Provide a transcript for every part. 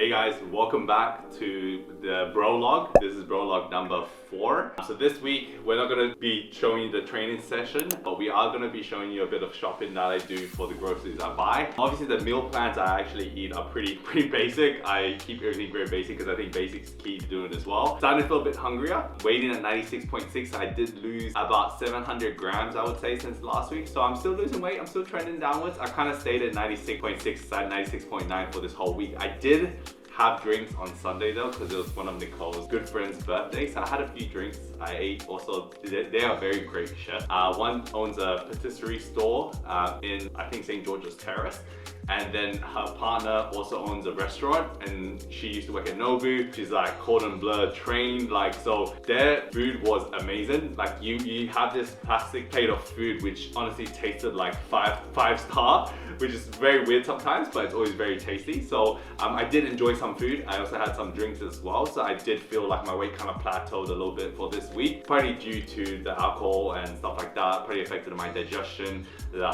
Hey guys, welcome back to the Brolog. This is Brolog number 4. So this week, we're not going to be showing you the training session, but we are going to be showing you a bit of shopping that I do for the groceries I buy. Obviously, the meal plans I actually eat are pretty basic. I keep everything very basic because I think basics is key to doing it as well. Starting to feel a bit hungrier. Weighing at 96.6, I did lose about 700 grams, I would say, since last week. So I'm still losing weight. I'm still trending downwards. I kind of stayed at 96.6, 96.9 for this whole week. I did have drinks on Sunday though, because it was one of Nicole's good friend's birthday. So I had a few drinks. I ate also, they are very great chefs. One owns a patisserie store in, I think, St. George's Terrace. And then her partner also owns a restaurant, and she used to work at Nobu. She's like cordon bleu trained, like, so their food was amazing. Like you have this plastic plate of food which honestly tasted like five star, which is very weird sometimes, but it's always very tasty. So I did enjoy some food. I also had some drinks as well, so I did feel like my weight kind of plateaued a little bit for this week, probably due to the alcohol and stuff like that. Pretty affected my digestion, the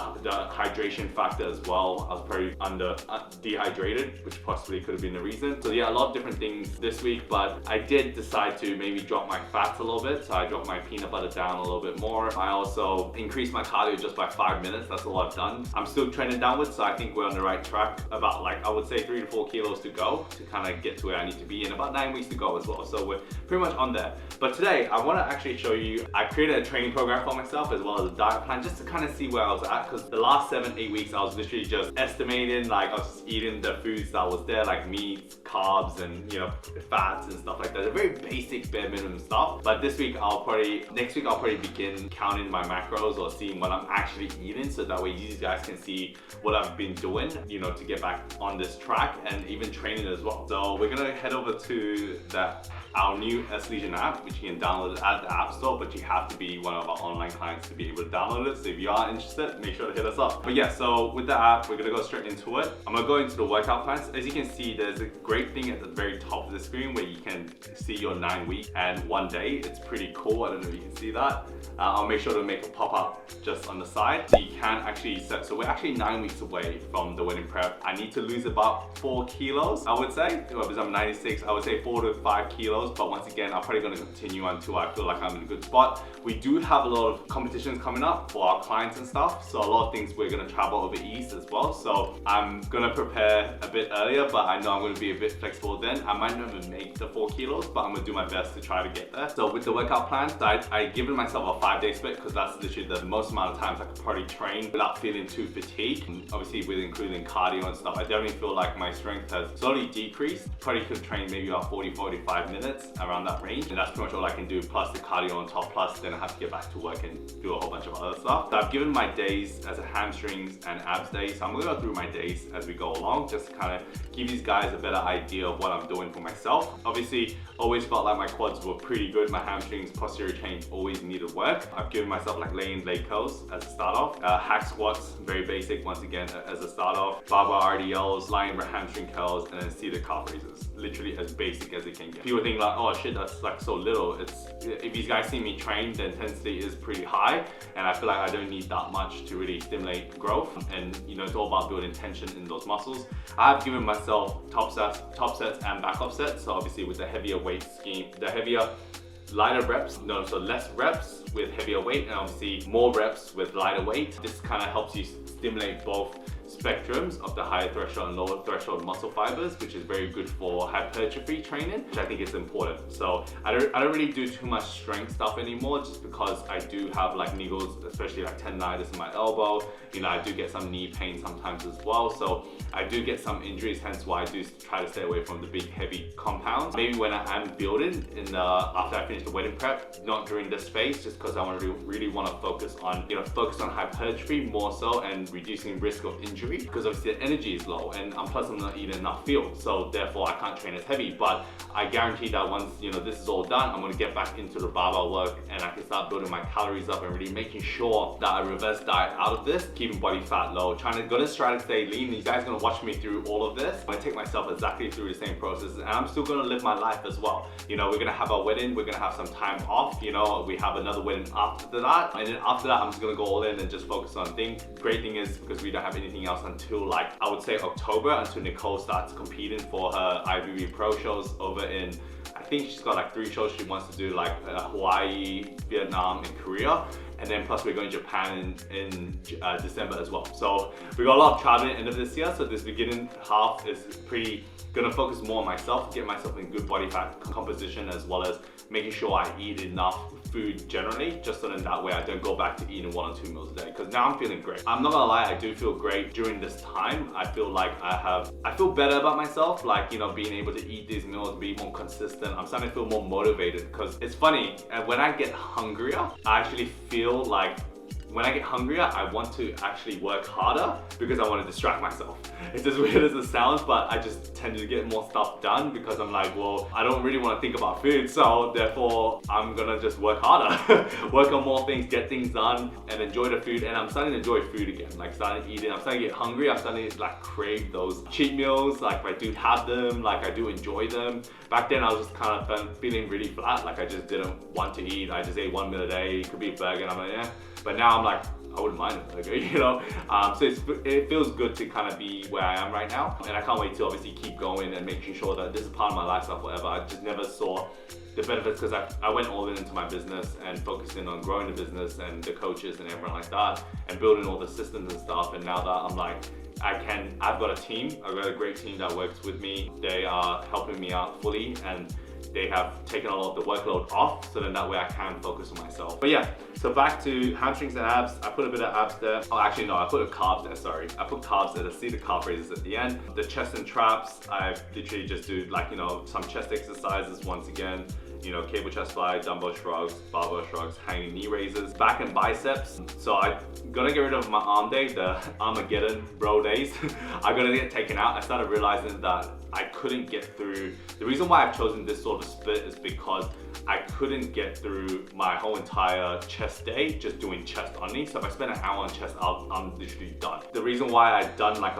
hydration factor as well. I was probably under dehydrated, which possibly could have been the reason. So yeah, a lot of different things this week, but I did decide to maybe drop my fats a little bit. So I dropped my peanut butter down a little bit more. I also increased my cardio just by 5 minutes. That's all I've done. I'm still trending downwards, so I think we're on the right track. About, like, I would say 3 to 4 kilos to go to kind of get to where I need to be, and about 9 weeks to go as well. So we're pretty much on there. But today I want to actually show you, I created a training program for myself as well as a diet plan, just to kind of see where I was at, because the last 7-8 weeks I was literally just estimating, like I was just eating the foods that was there, like meats, carbs, and, you know, fats and stuff like that. They're very basic, bare minimum stuff. But this week next week I'll probably begin counting my macros or seeing what I'm actually eating, so that way you guys can see what I've been doing, you know, to get back on this track, and even training as well. So we're gonna head over to our new Slegion app, which you can download at the App Store, but you have to be one of our online clients to be able to download it. So if you are interested, make sure to hit us up. But yeah, so with the app, we're gonna go straight into it. I'm gonna go into the workout plans. As you can see, there's a great thing at the very top of the screen where you can see your 9 weeks and 1 day. It's pretty cool. I don't know if you can see that. I'll make sure to make a pop-up just on the side. So you can actually set, so we're actually 9 weeks away from the wedding prep. I need to lose about 4 kilos, I would say. Because I'm 96, I would say 4 to 5 kilos. But once again, I'm probably gonna continue until I feel like I'm in a good spot. We do have a lot of competitions coming up for our clients and stuff. So a lot of things we're gonna travel over east as well. So I'm gonna prepare a bit earlier, but I know I'm gonna be a bit flexible then. I might not even make the 4 kilos, but I'm gonna do my best to try to get there. So with the workout plan, I've given myself a 5-day split, because that's literally the most amount of times I could probably train without feeling too fatigued. And obviously with including cardio and stuff, I definitely feel like my strength has slowly decreased. Probably could train maybe about 40-45 minutes, around that range, and that's pretty much all I can do, plus the cardio on top, plus then I have to get back to work and do a whole bunch of other stuff. So I've given my days as a hamstrings and abs day, so I'm gonna go through my days as we go along, just to kind of give these guys a better idea of what I'm doing for myself. Obviously, always felt like my quads were pretty good. My hamstrings, posterior chain always needed work. I've given myself like laying leg curls as a start off. Hack squats, very basic once again as a start off. Barbell RDLs, lying hamstring curls, and then seated calf raises. Literally as basic as it can get. People think like, oh shit, that's like so little. If these guys see me train, the intensity is pretty high, and I feel like I don't need that much to really stimulate growth. And you know, it's all about building tension in those muscles. I've given myself top sets and backup sets. So obviously with the heavier weight scheme, lighter reps, so less reps with heavier weight, and obviously more reps with lighter weight. This kind of helps you stimulate both spectrums of the higher threshold and lower threshold muscle fibers, which is very good for hypertrophy training, which I think is important. So I don't really do too much strength stuff anymore, just because I do have like niggles, especially like tendinitis in my elbow. You know, I do get some knee pain sometimes as well. So I do get some injuries, hence why I do try to stay away from the big heavy compounds. Maybe when I am building after I finish the wedding prep, not during this phase, just because I really want to focus on hypertrophy more so, and reducing risk of injury, because obviously the energy is low, and plus I'm not eating enough fuel, so therefore I can't train as heavy. But I guarantee that once this is all done, I'm going to get back into the barbell work, and I can start building my calories up and really making sure that I reverse diet out of this, keeping body fat low, gonna try to stay lean. You guys are gonna watch me through all of this. I'm gonna take myself exactly through the same process, and I'm still gonna live my life as well. You know, we're gonna have our wedding, we're gonna have some time off, you know, we have another wedding after that, and then after that I'm just gonna go all in and just focus on things. Great thing is, because we don't have anything else else until like, I would say October, until Nicole starts competing for her IVB Pro shows over in, I think she's got like 3 shows she wants to do, like Hawaii, Vietnam, and Korea. And then plus we're going to Japan in December as well. So we got a lot of traveling at the end of this year. So this beginning half is pretty gonna focus more on myself, get myself in good body fat composition, as well as making sure I eat enough food generally, just so then that way I don't go back to eating 1 or 2 meals a day. Because now I'm feeling great. I'm not gonna lie, I do feel great during this time. I feel like I feel better about myself, like, you know, being able to eat these meals, be more consistent. I'm starting to feel more motivated, because it's funny, when I get hungrier, I actually feel like when I get hungrier, I want to actually work harder because I want to distract myself. It's as weird as it sounds, but I just tend to get more stuff done because I'm like, well, I don't really want to think about food, so therefore I'm gonna just work harder. Work on more things, get things done, and enjoy the food. And I'm starting to enjoy food again, like starting eating. I'm starting to get hungry. I'm starting to like crave those cheat meals. Like I do have them, like I do enjoy them. Back then I was just kind of feeling really flat, like I just didn't want to eat. I just ate 1 meal a day, it could be a burger, and I'm like, yeah. But now I'm like, I wouldn't mind a burger, you know? So it feels good to kind of be where I am right now. And I can't wait to obviously keep going and making sure that this is part of my lifestyle forever. I just never saw the benefits, because I went all in into my business and focusing on growing the business and the coaches and everyone like that, and building all the systems and stuff. And now that I'm like, I've got a team, I've got a great team that works with me. They are helping me out fully, and they have taken a lot of the workload off, so then that way I can focus on myself. But yeah, so back to hamstrings and abs. I put a bit of abs there. Oh, actually no, I put carbs there, sorry. I put carbs there to see the carb raises at the end. The chest and traps, I literally just do like, you know, some chest exercises once again. You know, cable chest fly, dumbbell shrugs, barbell shrugs, hanging knee raises, back and biceps. So I'm gonna get rid of my arm day, the Armageddon bro days. I'm gonna get taken out. I started realizing that I couldn't get through. The reason why I've chosen this sort of split is because I couldn't get through my whole entire chest day just doing chest only. So if I spend an hour on chest, I'm literally done. The reason why I've done like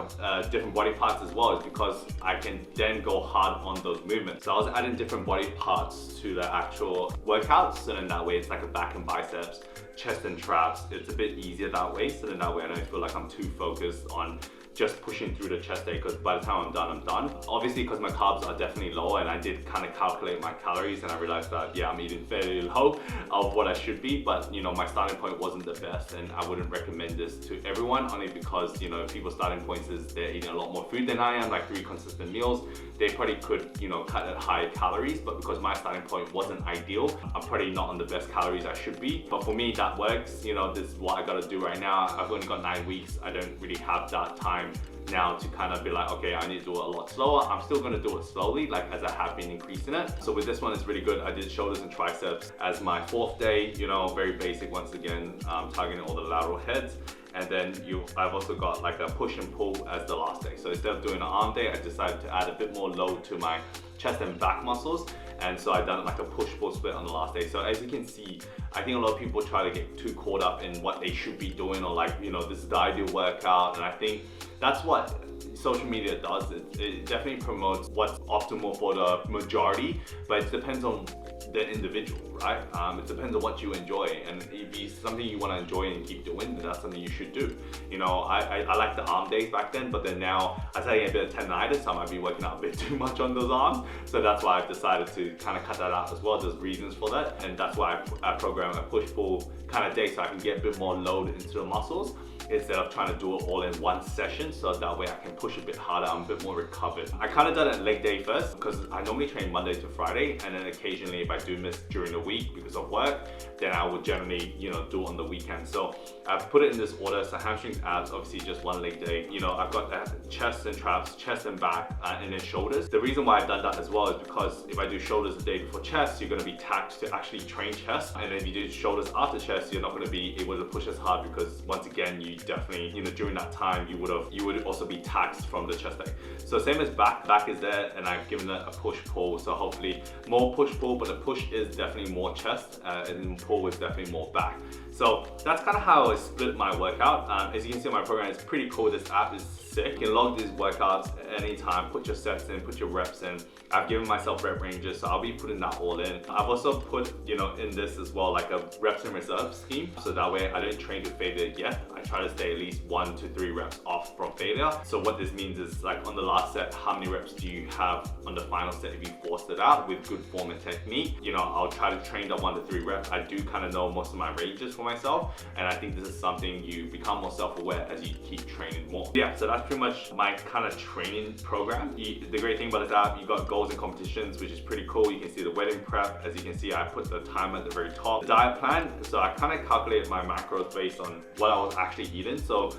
different body parts as well is because I can then go hard on those movements. So I was adding different body parts to the actual workouts, so then that way it's like a back and biceps, chest and traps. It's a bit easier that way, so then that way I don't feel like I'm too focused on just pushing through the chest day, because by the time I'm done. Obviously, because my carbs are definitely low, and I did kind of calculate my calories, and I realized that, yeah, I'm eating fairly low of what I should be, but you know, my starting point wasn't the best, and I wouldn't recommend this to everyone, only because, you know, people's starting points is they're eating a lot more food than I am, like 3 consistent meals. They probably could, you know, cut at high calories, but because my starting point wasn't ideal, I'm probably not on the best calories I should be. But for me, that works. You know, this is what I gotta do right now. I've only got 9 weeks. I don't really have that time now to kind of be like, okay, I need to do it a lot slower. I'm still gonna do it slowly, like as I have been increasing it. So with this one, it's really good. I did shoulders and triceps as my 4th day, you know, very basic once again, targeting all the lateral heads. And then I've also got like a push and pull as the last day. So instead of doing an arm day, I decided to add a bit more load to my chest and back muscles. And so I've done like a push-pull split on the last day. So as you can see, I think a lot of people try to get too caught up in what they should be doing, or like, you know, this is the ideal workout. And I think that's what social media does. It definitely promotes what's optimal for the majority, but it depends on the individual, right? It depends on what you enjoy, and if it's something you want to enjoy and keep doing, then that's something you should do. You know, I like the arm days back then, but then now I started getting a bit of tendinitis, so I might be working out a bit too much on those arms. So that's why I've decided to kind of cut that out as well. There's reasons for that, and that's why I program a push-pull kind of day, so I can get a bit more load into the muscles instead of trying to do it all in one session, so that way I can push a bit harder, I'm a bit more recovered. I kind of done it leg day first, because I normally train Monday to Friday, and then occasionally if I do miss during the week because of work, then I would generally, you know, do it on the weekend. So I've put it in this order. So hamstrings, abs, obviously just one leg day. You know, I've got that chest and traps, chest and back, and then shoulders. The reason why I've done that as well is because if I do shoulders the day before chest, you're gonna be taxed to actually train chest. And then if you do shoulders after chest, you're not gonna be able to push as hard, because once again, you definitely, you know, during that time, you would also be taxed from the chest day. So same as back is there, and I've given it a push-pull. So hopefully more push-pull, but the push is definitely more chest, and pull is definitely more back. So that's kind of how I split my workout. As you can see, my program is pretty cool. This app is sick. You can log these workouts at any time, put your sets in, put your reps in. I've given myself rep ranges, so I'll be putting that all in. I've also put, in this as well, like a reps and reserve scheme. So that way I don't train to failure yet. I try to stay at least 1 to 3 reps off from failure. So what this means is, like, on the last set, how many reps do you have on the final set if you forced it out with good form and technique? I'll try to train that 1 to 3 reps. I do kind of know most of my ranges for myself, and I think this is something you become more self-aware as you keep training more. Yeah, so that's pretty much my kind of training program. The great thing about this app, you got goals and competitions, which is pretty cool. You can see the wedding prep. As you can see, I put the time at the very top. The diet plan, so I kind of calculated my macros based on what I was actually eating. So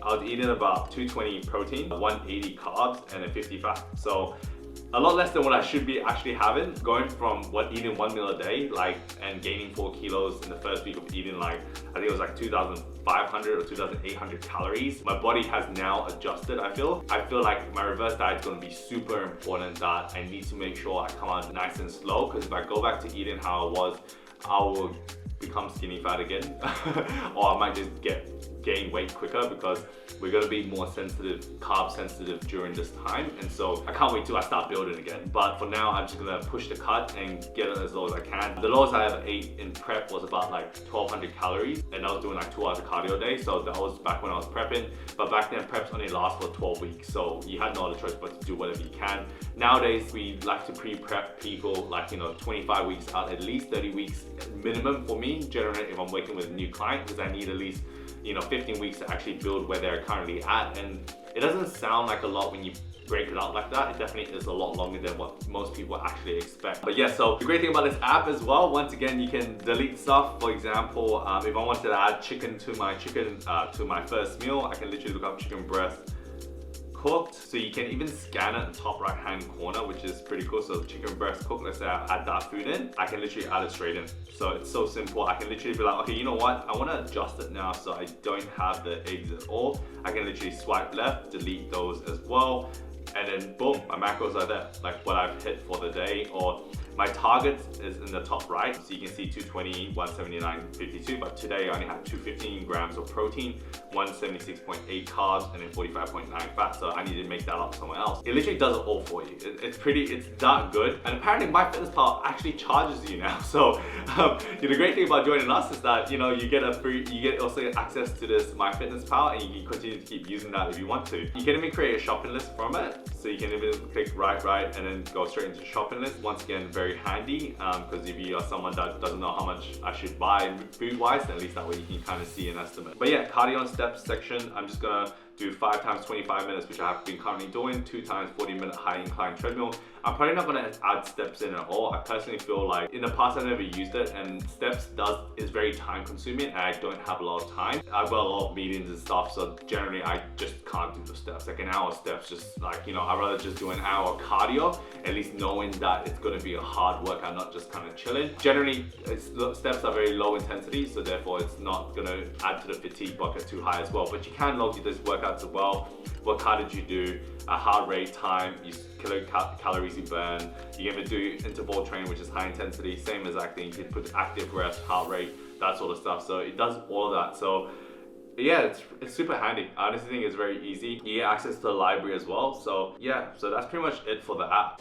I was eating about 220 protein, 180 carbs, and then 50 fat. So a lot less than what I should be actually having. Going from eating 1 meal a day, and gaining 4 kilos in the first week of eating, I think it was like 2,500 or 2,800 calories. My body has now adjusted, I feel like my reverse diet is going to be super important, that I need to make sure I come out nice and slow, because if I go back to eating how I was, I will become skinny fat again or I might just gain weight quicker, because we're going to be more carb sensitive during this time. And so I can't wait till I start building again. But for now, I'm just going to push the cut and get it as low as I can. The lowest I ever ate in prep was about 1,200 calories, and I was doing 2 hours of cardio a day. So that was back when I was prepping. But back then, preps only last for 12 weeks. So you had no other choice but to do whatever you can. Nowadays, we like to pre-prep people 25 weeks out, at least 30 weeks minimum for me, generally, if I'm working with a new client, because I need at least 15 weeks to actually build where they're currently at. And it doesn't sound like a lot when you break it out like that. It definitely is a lot longer than what most people actually expect. But yeah, so the great thing about this app as well, once again, you can delete stuff. For example, if I wanted to add chicken to my first meal, I can literally look up chicken breast cooked. So you can even scan it in the top right hand corner, which is pretty cool. So chicken breast cooked, let's say I add that food in, I can literally add it straight in. So it's so simple. I can literally be like, okay, you know what? I want to adjust it now so I don't have the eggs at all. I can literally swipe left, delete those as well. And then boom, my macros are there, like what I've hit for the day. Or my target is in the top right, so you can see 220, 179, 52, but today I only have 215 grams of protein, 176.8 carbs, and then 45.9 fat, so I need to make that up somewhere else. It literally does it all for you. It's that good. And apparently MyFitnessPal actually charges you now. So the great thing about joining us is that you get also access to this MyFitnessPal, and you can continue to keep using that if you want to. You can even create a shopping list from it. So you can even click right, and then go straight into the shopping list. Once again, very handy, because if you are someone that doesn't know how much I should buy food-wise, then at least that way you can kind of see an estimate. But yeah, cardio and steps section, I'm just gonna do 5 times 25 minutes, which I have been currently doing, 2 times 40-minute high incline treadmill. I'm probably not gonna add steps in at all. I personally feel like in the past I've never used it, and steps is very time consuming, and I don't have a lot of time. I've got a lot of meetings and stuff, so generally I just can't do the steps. Like an hour steps, just I'd rather just do an hour cardio, at least knowing that it's gonna be a hard workout, not just kind of chilling. Generally, steps are very low intensity, so therefore it's not gonna add to the fatigue bucket too high as well. But you can log these workouts as well. What cardio did you do? A heart rate, time, calories you burn. You can even do interval training, which is high intensity, same exact thing. You can put active rest, heart rate, that sort of stuff. So it does all of that. So yeah, it's super handy. I honestly think it's very easy. You get access to the library as well. So yeah, so that's pretty much it for the app.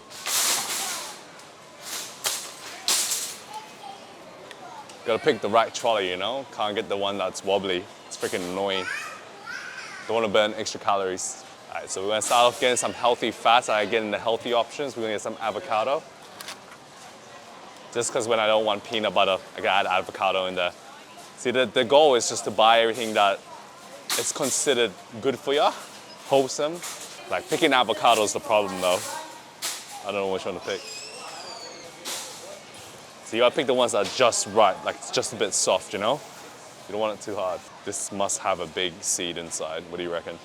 Gotta pick the right trolley, Can't get the one that's wobbly. It's freaking annoying. Don't want to burn extra calories. All right, so we're gonna start off getting some healthy fats. I get in the healthy options. We're gonna get some avocado. Just because when I don't want peanut butter, I can add avocado in there. See, the goal is just to buy everything that is considered good for you, wholesome. Like picking avocado is the problem though. I don't know which one to pick. So you gotta pick the ones that are just right, like it's just a bit soft, You don't want it too hard. This must have a big seed inside. What do you reckon?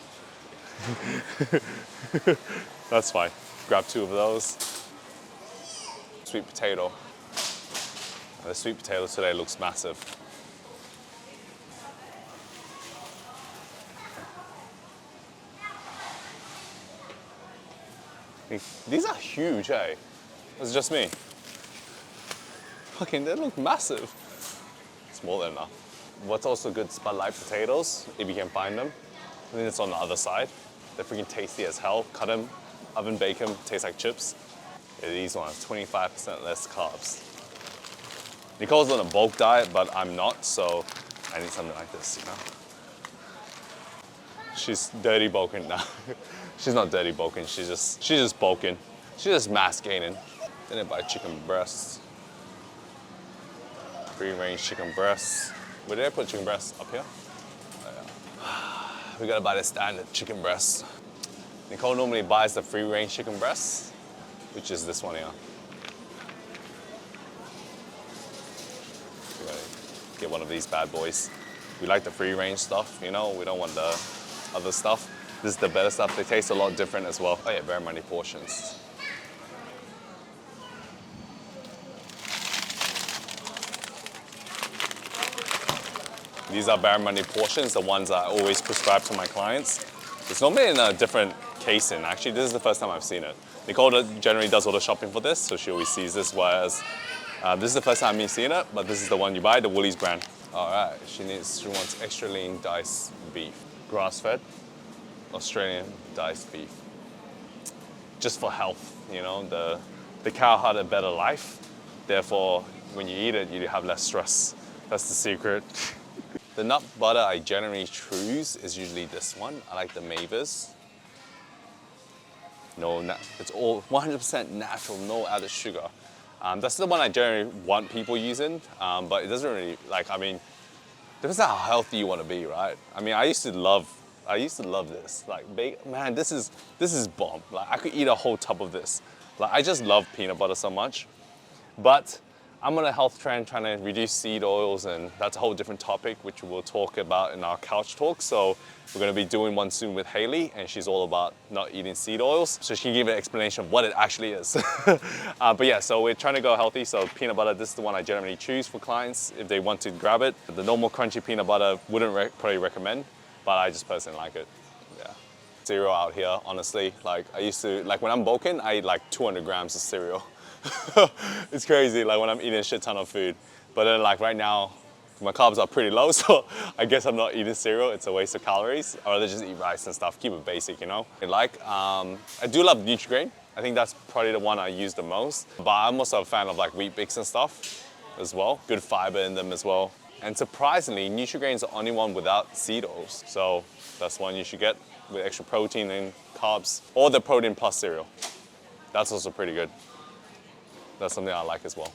That's fine. Grab 2 of those. Sweet potato. The sweet potato today looks massive. These are huge, eh? It's just me. Fucking, they look massive. It's more than enough. What's also good is Spotlight potatoes, if you can find them. I think it's on the other side. They're freaking tasty as hell. Cut them, oven bake them, taste like chips. Yeah, these ones, 25% less carbs. Nicole's on a bulk diet, but I'm not, so I need something like this, you know? She's dirty bulking now. She's not dirty bulking, she's just bulking. She's just mass gaining. Then I buy chicken breasts. Free range chicken breasts. Where did I put chicken breasts? Up here? Oh, yeah. We gotta buy the standard chicken breasts. Nicole normally buys the free range chicken breasts, which is this one here. We gotta get one of these bad boys. We like the free range stuff, you know, we don't want the other stuff. This is the better stuff. They taste a lot different as well. Oh yeah, Bare Money portions. These are Bare Money portions, the ones I always prescribe to my clients. It's normally in a different casing. Actually, this is the first time I've seen it. Nicole generally does all the shopping for this, so she always sees this, whereas this is the first time me seeing it, but this is the one you buy, the Woolies brand. All right, she wants extra lean diced beef. Grass-fed, Australian diced beef. Just for health, you know, the cow had a better life. Therefore, when you eat it, you have less stress. That's the secret. The nut butter I generally choose is usually this one. I like the Mavis. No, it's all 100% natural, no added sugar. That's the one I generally want people using, but it doesn't really, like, I mean, depends on how healthy you want to be, right? I mean, I used to love this. Like, man, this is bomb. Like, I could eat a whole tub of this. Like, I just love peanut butter so much. But I'm on a health trend trying to reduce seed oils, and that's a whole different topic, which we'll talk about in our couch talk. So we're going to be doing one soon with Hayley, and she's all about not eating seed oils. So she can give an explanation of what it actually is. But yeah, so we're trying to go healthy. So peanut butter, this is the one I generally choose for clients if they want to grab it. The normal crunchy peanut butter wouldn't probably recommend, but I just personally like it. Yeah. Cereal out here, honestly. Like, I used to, like when I'm bulking, I eat like 200 grams of cereal. It's crazy, like when I'm eating a shit ton of food. But then like right now, my carbs are pretty low, so I guess I'm not eating cereal. It's a waste of calories. I'd rather just eat rice and stuff, keep it basic, you know? I do love Nutri-Grain. I think that's probably the one I use the most. But I'm also a fan of like Wheat Bix and stuff as well. Good fiber in them as well. And surprisingly, Nutri-Grain is the only one without seed oils. So that's one you should get with extra protein and carbs, or the protein plus cereal. That's also pretty good. That's something I like as well.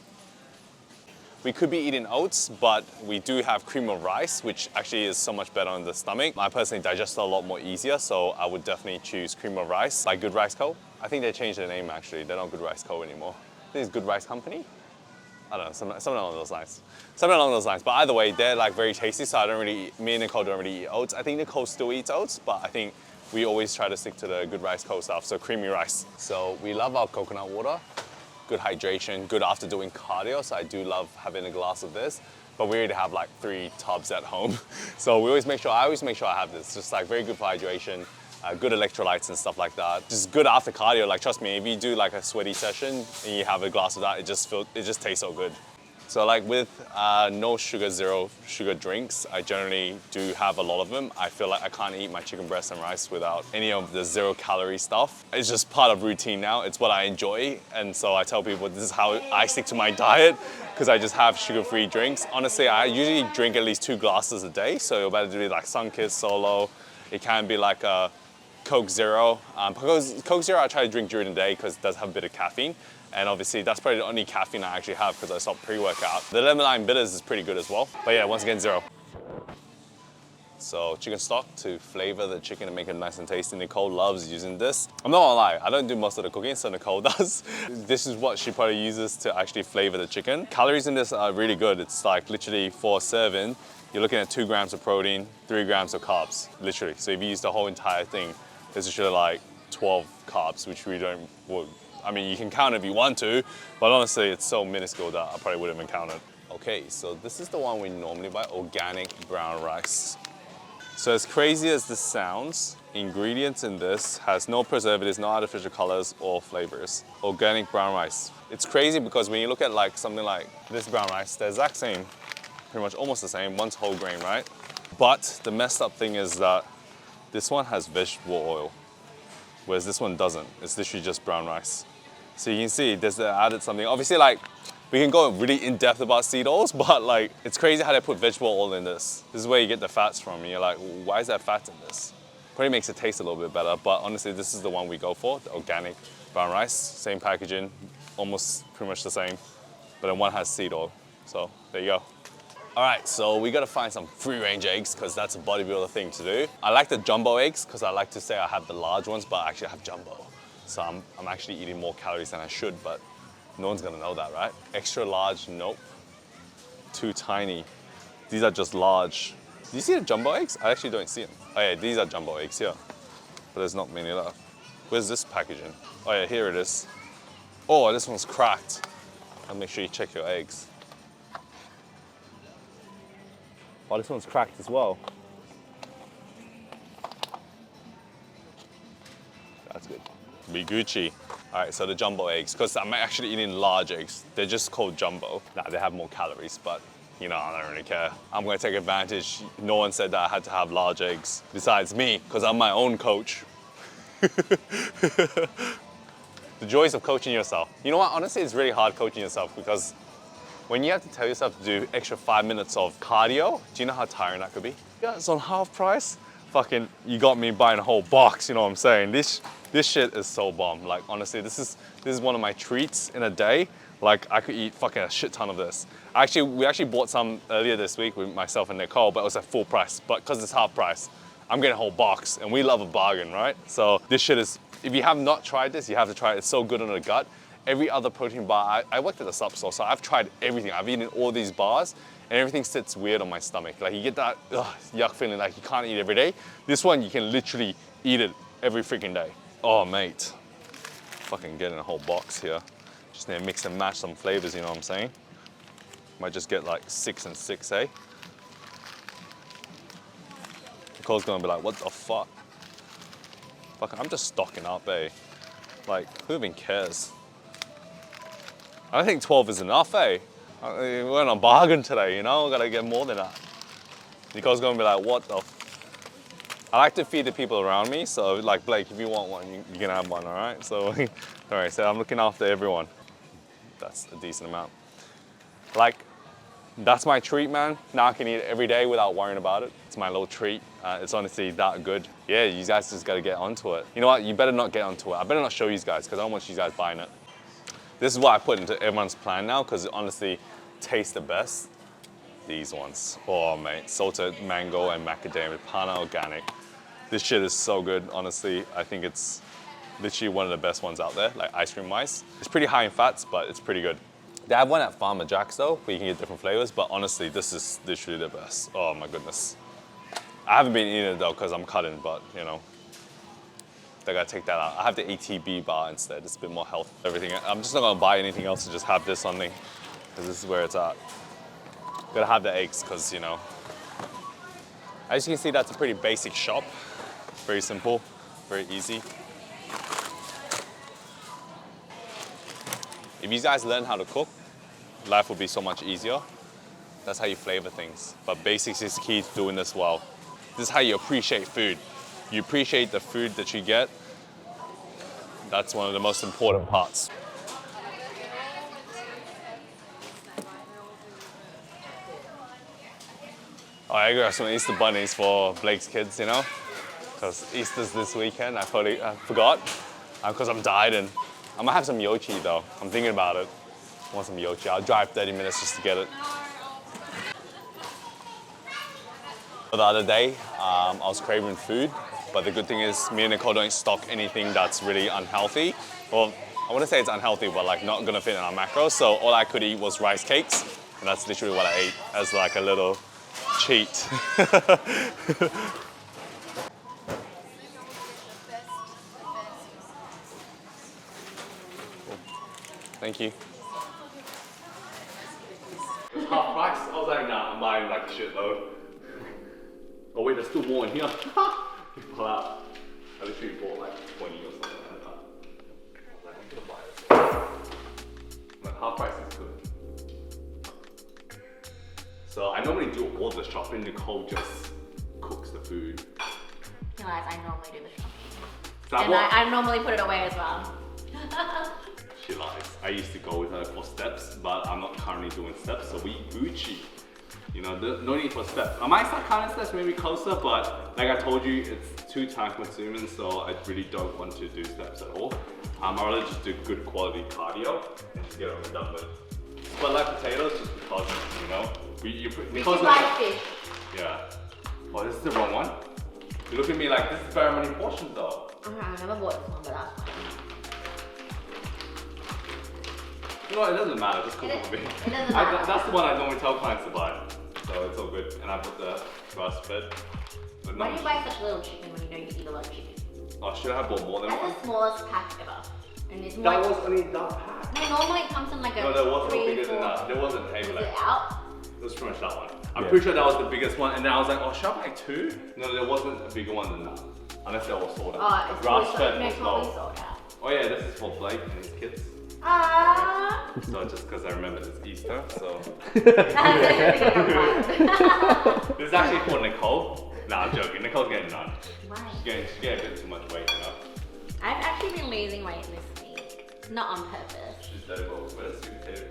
We could be eating oats, but we do have cream of rice, which actually is so much better on the stomach. I personally digest it a lot more easier, so I would definitely choose cream of rice by Good Rice Co. I think they changed their name actually. They're not Good Rice Co. anymore. I think it's Good Rice Company. I don't know, something along those lines. Something along those lines. But either way, they're like very tasty, so me and Nicole don't really eat oats. I think Nicole still eats oats, but I think we always try to stick to the Good Rice Co. stuff, so creamy rice. So we love our coconut water. Good hydration, good after doing cardio, so I do love having a glass of this. But we already have like 3 tubs at home. So I always make sure I have this. Just like very good for hydration, good electrolytes and stuff like that. Just good after cardio, like trust me, if you do like a sweaty session and you have a glass of that, it just tastes so good. So like with no sugar, zero sugar drinks, I generally do have a lot of them. I feel like I can't eat my chicken breast and rice without any of the 0 calorie stuff. It's just part of routine now. It's what I enjoy. And so I tell people this is how I stick to my diet, because I just have sugar-free drinks. Honestly, I usually drink at least 2 glasses a day. So you're better to be like Sunkist Solo. It can be like a Coke Zero. Because Coke Zero I try to drink during the day because it does have a bit of caffeine. And obviously that's probably the only caffeine I actually have because I stopped pre-workout. The lemon lime bitters is pretty good as well. But yeah, once again, 0. So chicken stock to flavor the chicken and make it nice and tasty. Nicole loves using this. I'm not gonna lie, I don't do most of the cooking, so Nicole does. This is what she probably uses to actually flavor the chicken. Calories in this are really good. It's like literally for a serving, you're looking at 2 grams of protein, 3 grams of carbs, literally. So if you use the whole entire thing, there's literally like 12 carbs, which we don't, I mean, you can count if you want to, but honestly, it's so minuscule that I probably wouldn't even count it. Okay, so this is the one we normally buy, organic brown rice. So as crazy as this sounds, ingredients in this has no preservatives, no artificial colors or flavors. Organic brown rice. It's crazy because when you look at like something like this brown rice, the exact same, pretty much almost the same, one's whole grain, right? But the messed up thing is that this one has vegetable oil. whereas this one doesn't. It's literally just brown rice. So you can see there's added something. Obviously, like, we can go really in depth about seed oils, but like, it's crazy how they put vegetable oil in this. This is where you get the fats from. And you're like, why is there fat in this? Probably makes it taste a little bit better, but honestly, this is the one we go for, the organic brown rice. Same packaging, almost pretty much the same, but then one has seed oil. So there you go. All right, so we gotta find some free-range eggs because that's a bodybuilder thing to do. I like the jumbo eggs because I like to say I have the large ones, but I actually have jumbo. So I'm actually eating more calories than I should, but no one's gonna know that, right? Extra large, nope. Too tiny. These are just large. Do you see the jumbo eggs? I actually don't see them. Oh yeah, these are jumbo eggs here, but there's not many left. Where's this packaging? Oh yeah, here it is. Oh, this one's cracked. I'll make sure you check your eggs. Oh, this one's cracked as well. That's good. Be Gucci. All right, so the jumbo eggs, because I'm actually eating large eggs. They're just called jumbo. Nah, they have more calories, but you know, I don't really care. I'm gonna take advantage. No one said that I had to have large eggs besides me, because I'm my own coach. The joys of coaching yourself. You know what, honestly, it's really hard coaching yourself because when you have to tell yourself to do extra 5 minutes of cardio, do you know how tiring that could be? Yeah, it's on half price. Fucking, you got me buying a whole box, you know what I'm saying? This shit is so bomb. Like, honestly, this is one of my treats in a day. Like, I could eat fucking a shit ton of this. We actually bought some earlier this week with myself and Nicole, but it was at full price. But because it's half price, I'm getting a whole box, and we love a bargain, right? So this shit is, if you have not tried this, you have to try it. It's so good on the gut. Every other protein bar, I worked at a sub store, so I've tried everything. I've eaten all these bars, and everything sits weird on my stomach. Like, you get that yuck feeling like you can't eat every day. This one, you can literally eat it every freaking day. Oh, mate. Fucking getting a whole box here. Just need to mix and match some flavors, you know what I'm saying? Might just get like 6 and 6, eh? Nicole's gonna be like, what the fuck? Fucking, I'm just stocking up, eh? Like, who even cares? I don't think 12 is enough, eh? We went on bargain today, you know? Gotta get more than that. Nicole's gonna be like, what the I like to feed the people around me, so like, Blake, if you want one, you can have one, all right? So, all right, so I'm looking after everyone. That's a decent amount. Like, that's my treat, man. Now I can eat it every day without worrying about it. It's my little treat. It's honestly that good. Yeah, you guys just gotta get onto it. You know what, you better not get onto it. I better not show you guys, because I don't want you guys buying it. This is what I put into everyone's plan now, because it honestly tastes the best. These ones. Oh, mate. Salted mango and macadamia, Pana organic. This shit is so good, honestly. I think it's literally one of the best ones out there, like ice cream wise. It's pretty high in fats, but it's pretty good. They have one at Farmer Jack's though, where you can get different flavors, but honestly, this is literally the best. Oh my goodness. I haven't been eating it though, because I'm cutting, but you know, they gotta take that out. I have the ATB bar instead. It's a bit more healthy. Everything. I'm just not gonna buy anything else to just have this on me, because this is where it's at. Gotta have the eggs, because you know. As you can see, that's a pretty basic shop. Very simple, very easy. If you guys learn how to cook, life will be so much easier. That's how you flavor things. But basics is key to doing this well. This is how you appreciate food. You appreciate the food that you get. That's one of the most important parts. Oh, I got some Easter bunnies for Blake's kids, you know? Because Easter's this weekend, I forgot. Because I'm dieting. I'm gonna have some yochi though. I'm thinking about it. I want some yochi. I'll drive 30 minutes just to get it. The other day, I was craving food, but the good thing is me and Nicole don't stock anything that's really unhealthy. Well, I wouldn't say it's unhealthy, but like not gonna fit in our macros. So all I could eat was rice cakes, and that's literally what I ate as like a little cheat. Thank you. It's half price. I was like, nah, I'm buying like a shitload. Oh wait, there's still more in here. You pull out. I literally bought like 20 or something like that. I was like, I'm gonna buy this. Like, half price is good. So I normally do all the shopping. Nicole just cooks the food. No, as I normally do the shopping. And I normally put it away as well. She lies. I used to go with her for steps, but I'm not currently doing steps, so we eat Gucci. You know, no need for steps. I might start counting steps maybe closer, but like I told you, it's too time consuming, so I really don't want to do steps at all. I'd rather just do good quality cardio and just get it done with. But like potatoes, just because, you know, we like fish. Yeah. Oh, this is the wrong one. You look at me like, this is very many portions though. I never bought this one, but that's fine. You know what, it doesn't matter, just cook it for me. It doesn't matter. That's the one I normally tell clients to buy. So it's all good. And I put the grass fed. Why do you buy such little chicken when you know you eat a lot of chicken? Oh, should I have bought more than one? That's the smallest pack ever. And it's more that was only that pack. No, normally it comes in like a No, there wasn't 3, bigger 4. than that. There wasn't heavy. Was it out? It was pretty much that one. I'm pretty sure that was the biggest one. And then I was like, oh, should I buy 2? No, there wasn't a bigger one than that. Unless they were sold out. Oh, it's grass fed no, was totally low. sold out. Oh yeah, this is for Blake and his kids. Ah. So just because I remember it's Easter, so. This This is actually for Nicole. Nah, I'm joking. Nicole's getting none. Why? She's getting a bit too much weight, you know? I've actually been losing weight this week. Not on purpose. She's dead well. Where's the sweet potato?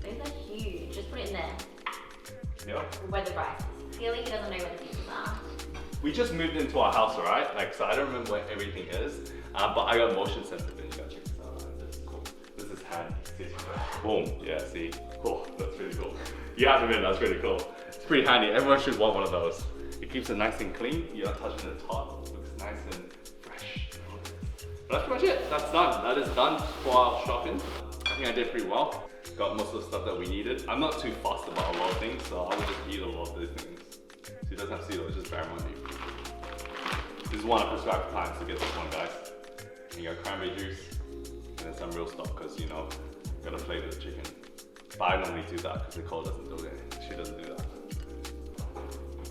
Those are huge. Just put it in there. Yeah. Where the rice is. Clearly he doesn't know where the pieces are. We just moved into our house, alright? Like, so I don't remember where everything is. But I got motion sensor and you gotta check this out. This is cool. This is handy. See? Boom. Yeah, see? Cool. That's really cool. You have to admit, that's really cool. It's pretty handy. Everyone should want one of those. It keeps it nice and clean. You're not touching the top. It looks nice and fresh. But that's pretty much it. That's done. That is done for our shopping. I think I did pretty well. Got most of the stuff that we needed. I'm not too fussed about a lot of things, so I would just eat a lot of these things. So it doesn't have seed oil, it's just barramundi. This is one I prescribe clients to get this one, guys. And you got cranberry juice, and then some real stuff, because you know, you gotta flavor the chicken. But I normally do that because Nicole doesn't do it. She doesn't do that.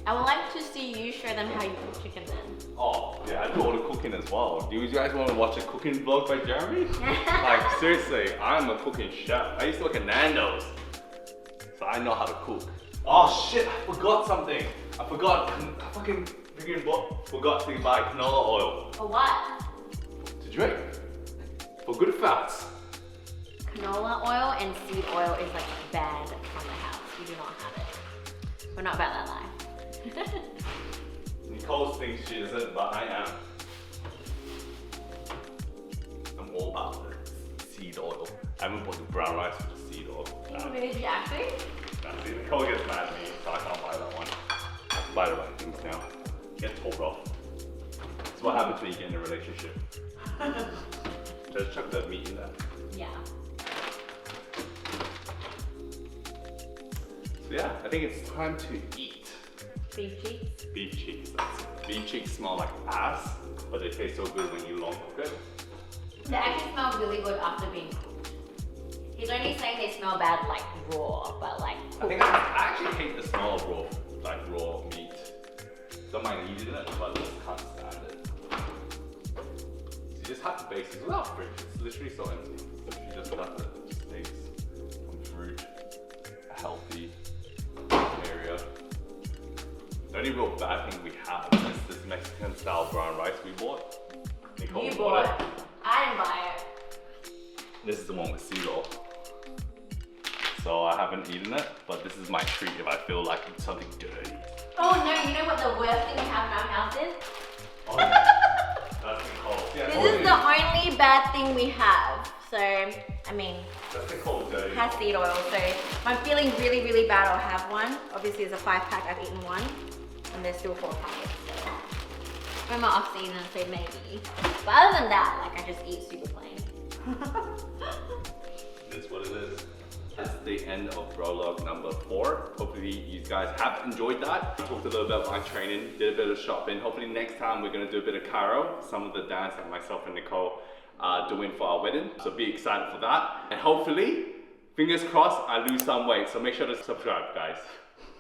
I would like to see you show them how you cook chicken then. Oh, yeah, I do all the cooking as well. Do you guys want to watch a cooking vlog by Jeremy? Like, seriously, I'm a cooking chef. I used to work at Nando's, so I know how to cook. Oh shit, I forgot something. I forgot to buy canola oil. For what? To drink. For good fats. Canola oil and seed oil is like banned from the house. We do not have it. We're not about that life. Nicole thinks she isn't, but I am. I'm all about the seed oil. I haven't bought the brown rice with the seed oil. Did you actually? Nah, see, Nicole gets mad at me, so I can't buy that one. I have to buy the right things now. Get told off. That's what happens when you get in a relationship. Just chuck the meat in there. Yeah. So yeah, I think it's time to eat. Beef cheeks? Beef cheeks, that's it. Beef cheeks smell like ass, but they taste so good when you long cook it. They actually smell really good after being cooked. He's only saying they smell bad like raw, but like cooked. I actually hate the smell of raw meat. Don't mind eating it, but I just can't stand it. So you just have to base it without fridge. It's literally so empty. You just got to just taste some fruit, a healthy area. The only real bad thing we have is this Mexican style brown rice we bought. Nicole You bought it. I didn't buy it. This is the one with seed oil. So I haven't eaten it, but this is my treat if I feel like it's something dirty. Oh no, you know what the worst thing we have in our house is? Oh, that's Nicole. Yeah, This is the only bad thing we have. So, I mean, that's Nicole dirty. it has seed oil. So, if I'm feeling really, really bad, I'll have one. Obviously, it's a 5-pack, I've eaten one. And there's still 4 packets. So, when my off season, so maybe. But other than that, like, I just eat super plain. That's what it is. That's the end of vlog number 4. Hopefully you guys have enjoyed that. We talked a little bit about my training, did a bit of shopping. Hopefully next time we're gonna do a bit of chiro, some of the dance that myself and Nicole are doing for our wedding. So be excited for that. And hopefully, fingers crossed, I lose some weight. So make sure to subscribe, guys.